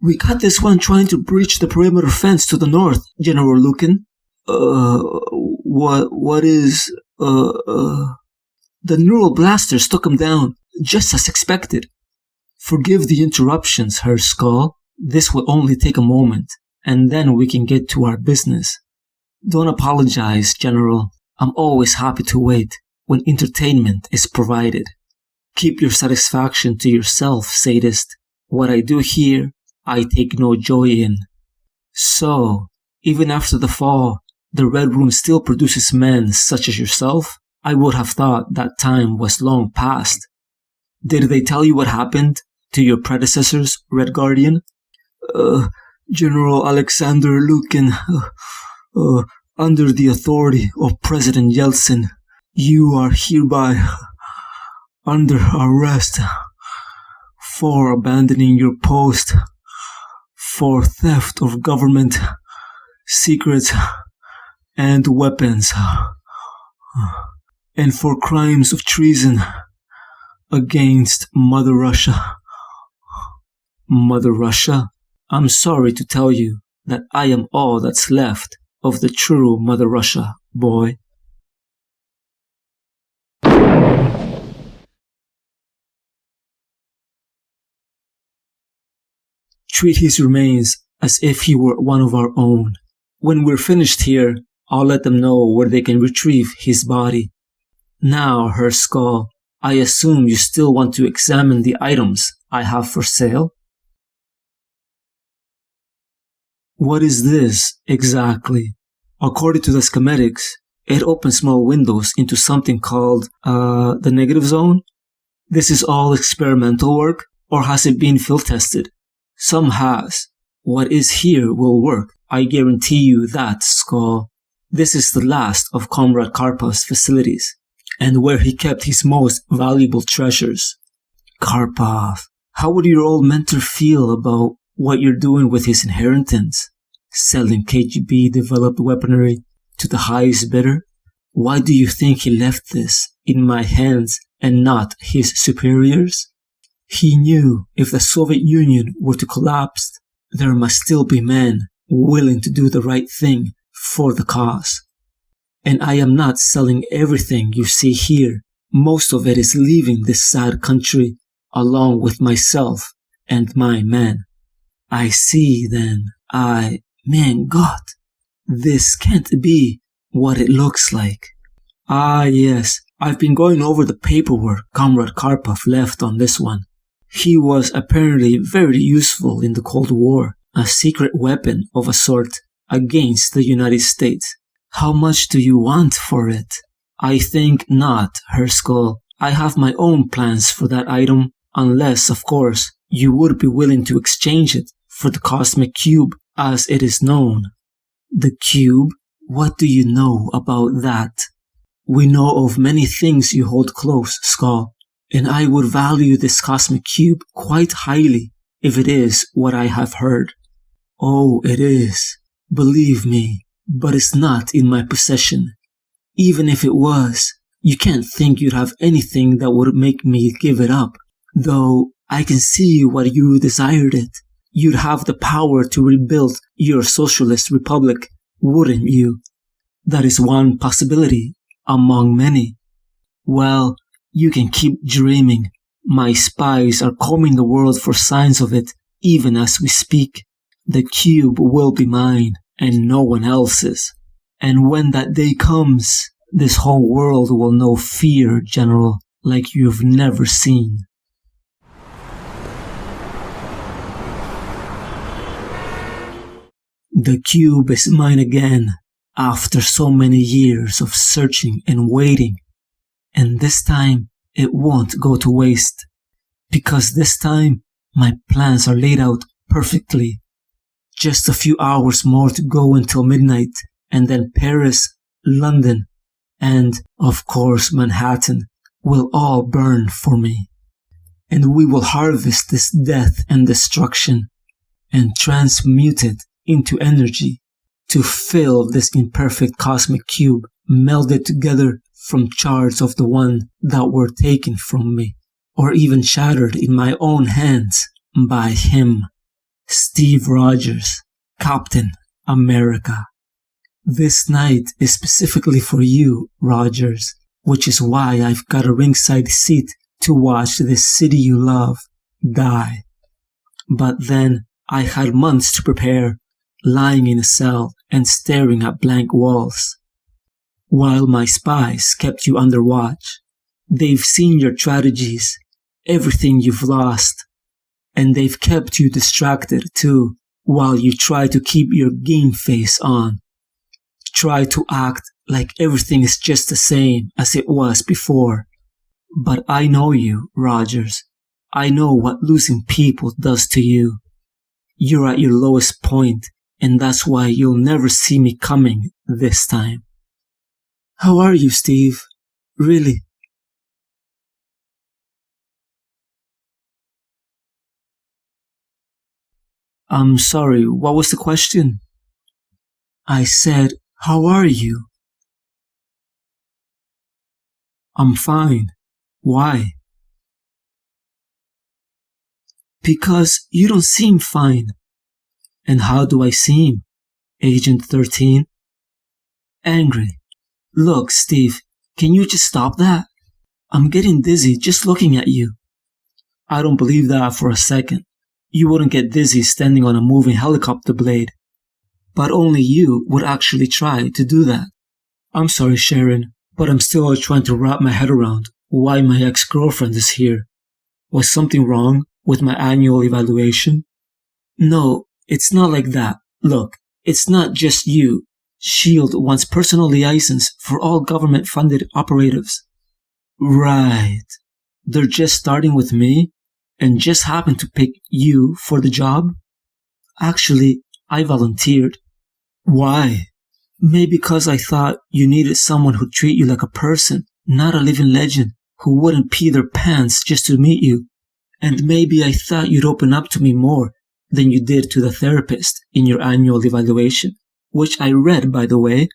We got this one trying to breach the perimeter fence to the north, General Lucan. What is, The neural blasters took him down, just as expected. Forgive the interruptions, Herr Skull. This will only take a moment, and then we can get to our business. Don't apologize, General. I'm always happy to wait when entertainment is provided. Keep your satisfaction to yourself, sadist. What I do here, I take no joy in. So, even after the fall, the Red Room still produces men such as yourself? I would have thought that time was long past. Did they tell you what happened to your predecessors, Red Guardian? General Alexander Lukin, under the authority of President Yeltsin, you are hereby under arrest for abandoning your post, for theft of government secrets and weapons, and for crimes of treason against Mother Russia. Mother Russia? I'm sorry to tell you that I am all that's left of the true Mother Russia, boy. Treat his remains as if he were one of our own. When we're finished here, I'll let them know where they can retrieve his body. Now, Herr Skull, I assume you still want to examine the items I have for sale? What is this, exactly? According to the schematics, it opens small windows into something called, the negative zone? This is all experimental work, or has it been field tested? Some has. What is here will work, I guarantee you that, Skull. This is the last of Comrade Karpav's facilities, and where he kept his most valuable treasures. Karpav, how would your old mentor feel about what you're doing with his inheritance? Selling KGB-developed weaponry to the highest bidder? Why do you think he left this in my hands and not his superiors? He knew if the Soviet Union were to collapse, there must still be men willing to do the right thing for the cause. And I am not selling everything you see here. Most of it is leaving this sad country, along with myself and my men. I see then, man, God, this can't be what it looks like. Ah, yes, I've been going over the paperwork Comrade Karpav left on this one. He was apparently very useful in the Cold War, a secret weapon of a sort against the United States. How much do you want for it? I think not, Herr Skull. I have my own plans for that item, unless, of course, you would be willing to exchange it for the Cosmic Cube as it is known. The cube? What do you know about that? We know of many things you hold close, Skull, and I would value this Cosmic Cube quite highly if it is what I have heard. Oh, it is. Believe me, but it's not in my possession. Even if it was, you can't think you'd have anything that would make me give it up. Though I can see why you desired it. You'd have the power to rebuild your socialist republic, wouldn't you? That is one possibility among many. Well, you can keep dreaming. My spies are combing the world for signs of it, even as we speak. The cube will be mine, and no one else's. And when that day comes, this whole world will know fear, General, like you've never seen. The cube is mine again, after so many years of searching and waiting. And this time, it won't go to waste. Because this time, my plans are laid out perfectly. Just a few hours more to go until midnight, and then Paris, London, and, of course, Manhattan will all burn for me. And we will harvest this death and destruction, and transmute it into energy to fill this imperfect cosmic cube melded together from shards of the one that were taken from me, or even shattered in my own hands by him. Steve Rogers, Captain America. This night is specifically for you, Rogers, which is why I've got a ringside seat to watch this city you love die. But then I had months to prepare, lying in a cell and staring at blank walls. While my spies kept you under watch, they've seen your tragedies, everything you've lost, and they've kept you distracted too, while you try to keep your game face on. Try to act like everything is just the same as it was before. But I know you, Rogers. I know what losing people does to you. You're at your lowest point, and that's why you'll never see me coming this time. How are you, Steve? Really? I'm sorry, what was the question? I said, how are you? I'm fine. Why? Because you don't seem fine. And how do I seem, Agent 13? Angry. Look, Steve, can you just stop that? I'm getting dizzy just looking at you. I don't believe that for a second. You wouldn't get dizzy standing on a moving helicopter blade. But only you would actually try to do that. I'm sorry, Sharon, but I'm still trying to wrap my head around why my ex-girlfriend is here. Was something wrong with my annual evaluation? No, it's not like that. Look, it's not just you. SHIELD wants personal liaisons for all government-funded operatives. Right. They're just starting with me and just happened to pick you for the job? Actually, I volunteered. Why? Maybe because I thought you needed someone who'd treat you like a person, not a living legend, who wouldn't pee their pants just to meet you. And maybe I thought you'd open up to me more than you did to the therapist in your annual evaluation, which I read, by the way.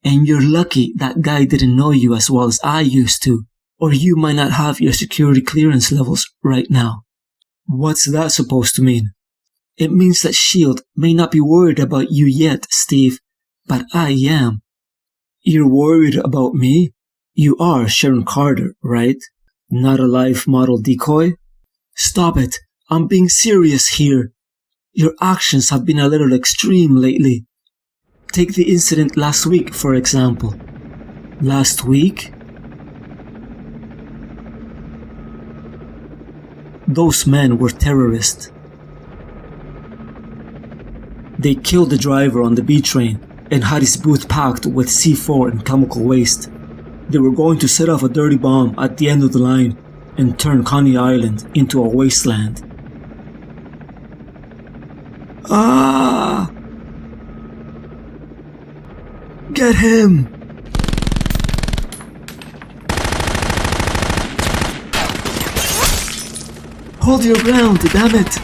And you're lucky that guy didn't know you as well as I used to, or you might not have your security clearance levels right now. What's that supposed to mean? It means that SHIELD may not be worried about you yet, Steve, but I am. You're worried about me? You are Sharon Carter, right? Not a live model decoy? Stop it. I'm being serious here. Your actions have been a little extreme lately. Take the incident last week, for example. Last week? Those men were terrorists. They killed the driver on the B train and had his booth packed with C4 and chemical waste. They were going to set off a dirty bomb at the end of the line and turn Coney Island into a wasteland. Ah! Get him! Hold your ground, damn it!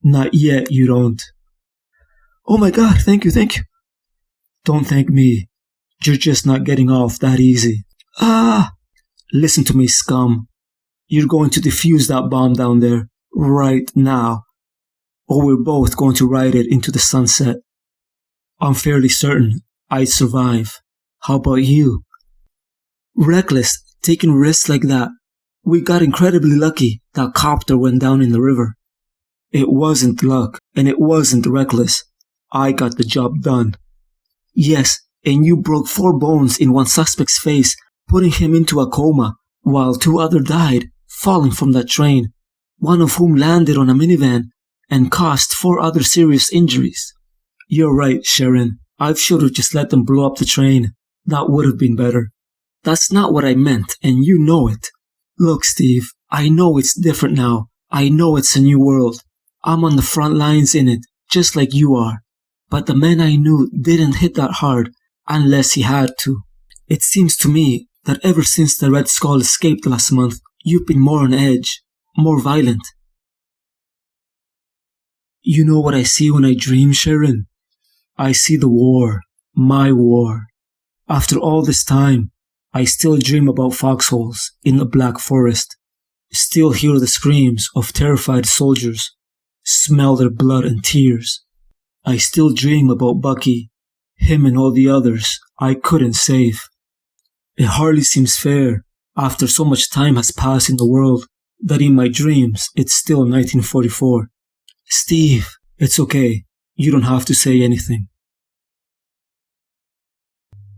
Not yet, you don't. Oh my god, thank you. Don't thank me. You're just not getting off that easy. Listen to me, scum. You're going to defuse that bomb down there, right now. Or we're both going to ride it into the sunset. I'm fairly certain I'd survive. How about you? Reckless, taking risks like that. We got incredibly lucky that copter went down in the river. It wasn't luck, and it wasn't reckless. I got the job done. Yes, and you broke 4 bones in one suspect's face, putting him into a coma, while 2 others died, falling from that train, one of whom landed on a minivan and caused 4 other serious injuries. You're right, Sharon. I should have just let them blow up the train. That would have been better. That's not what I meant, and you know it. Look, Steve, I know it's different now. I know it's a new world. I'm on the front lines in it, just like you are. but the man I knew didn't hit that hard unless he had to. It seems to me that ever since the Red Skull escaped last month, you've been more on edge, more violent. You know what I see when I dream, Sharon? I see the war, my war. After all this time, I still dream about foxholes in the Black Forest, still hear the screams of terrified soldiers, smell their blood and tears. I still dream about Bucky, him and all the others I couldn't save. It hardly seems fair, after so much time has passed in the world, that in my dreams it's still 1944. Steve, it's okay. You don't have to say anything.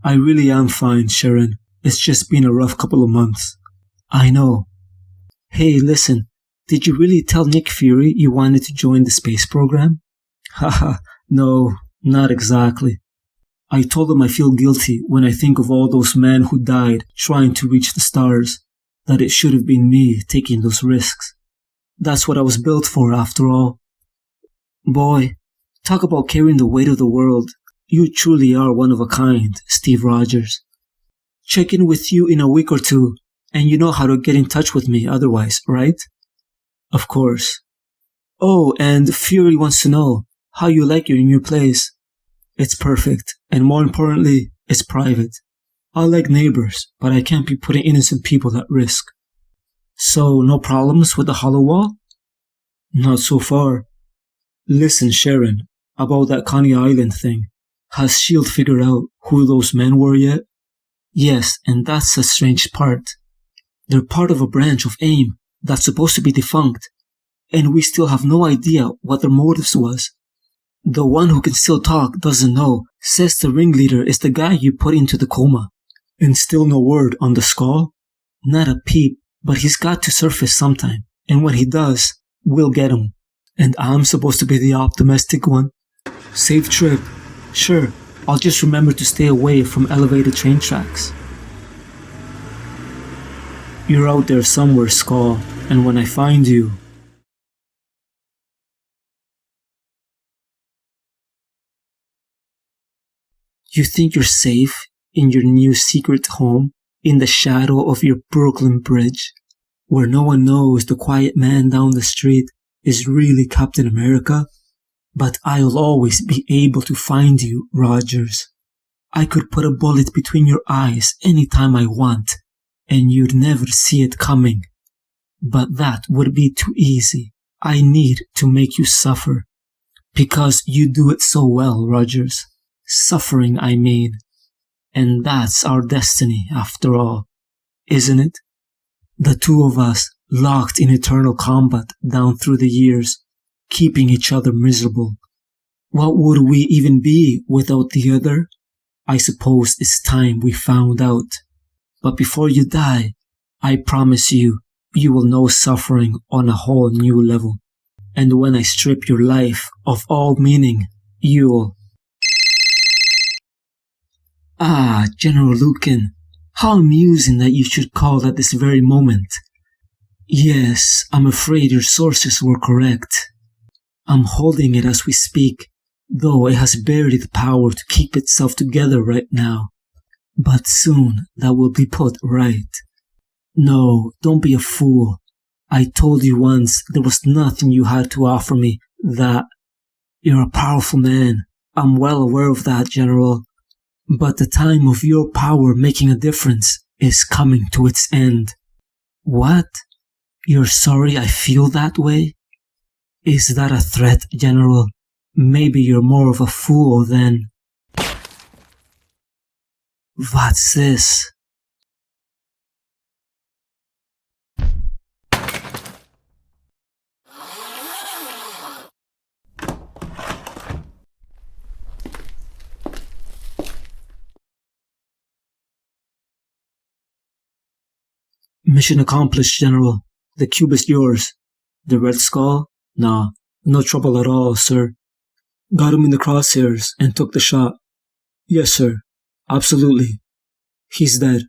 I really am fine, Sharon. It's just been a rough couple of months. I know. Hey, listen, did you really tell Nick Fury you wanted to join the space program? Haha, no, not exactly. I told him I feel guilty when I think of all those men who died trying to reach the stars, that it should have been me taking those risks. That's what I was built for, after all. Boy, talk about carrying the weight of the world. You truly are one of a kind, Steve Rogers. Check in with you in a week or two, and you know how to get in touch with me otherwise, right? Of course. Oh, and Fury wants to know how you like your new place. It's perfect, and more importantly, it's private. I like neighbors, but I can't be putting innocent people at risk. So, no problems with the hollow wall? Not so far. Listen, Sharon, about that Coney Island thing. Has S.H.I.E.L.D. figured out who those men were yet? Yes, and that's the strange part. They're part of a branch of AIM that's supposed to be defunct, and we still have no idea what their motives was. The one who can still talk doesn't know, says the ringleader is the guy you put into the coma. And still no word on the skull? Not a peep, but he's got to surface sometime, and when he does, we'll get him. And I'm supposed to be the optimistic one. Safe trip. Sure, I'll just remember to stay away from elevated train tracks. You're out there somewhere, Skull, and when I find you... You think you're safe in your new secret home, in the shadow of your Brooklyn Bridge, where no one knows the quiet man down the street is really Captain America? But I'll always be able to find you, Rogers. I could put a bullet between your eyes anytime I want, and you'd never see it coming. But that would be too easy. I need to make you suffer. Because you do it so well, Rogers. Suffering, I mean. And that's our destiny, after all, isn't it? The two of us, locked in eternal combat down through the years, keeping each other miserable. What would we even be without the other? I suppose it's time we found out. But before you die, I promise you, you will know suffering on a whole new level. And when I strip your life of all meaning, you'll... Ah, General Lucan, how amusing that you should call at this very moment. Yes, I'm afraid your sources were correct. I'm holding it as we speak, though it has barely the power to keep itself together right now. But soon that will be put right. No, don't be a fool. I told you once there was nothing you had to offer me that... You're a powerful man. I'm well aware of that, General. But the time of your power making a difference is coming to its end. What? You're sorry I feel that way? Is that a threat, General? Maybe you're more of a fool than... What's this? Mission accomplished, General. The cube is yours. The Red Skull? Nah, no trouble at all, sir. Got him in the crosshairs and took the shot. Yes, sir. Absolutely. He's dead.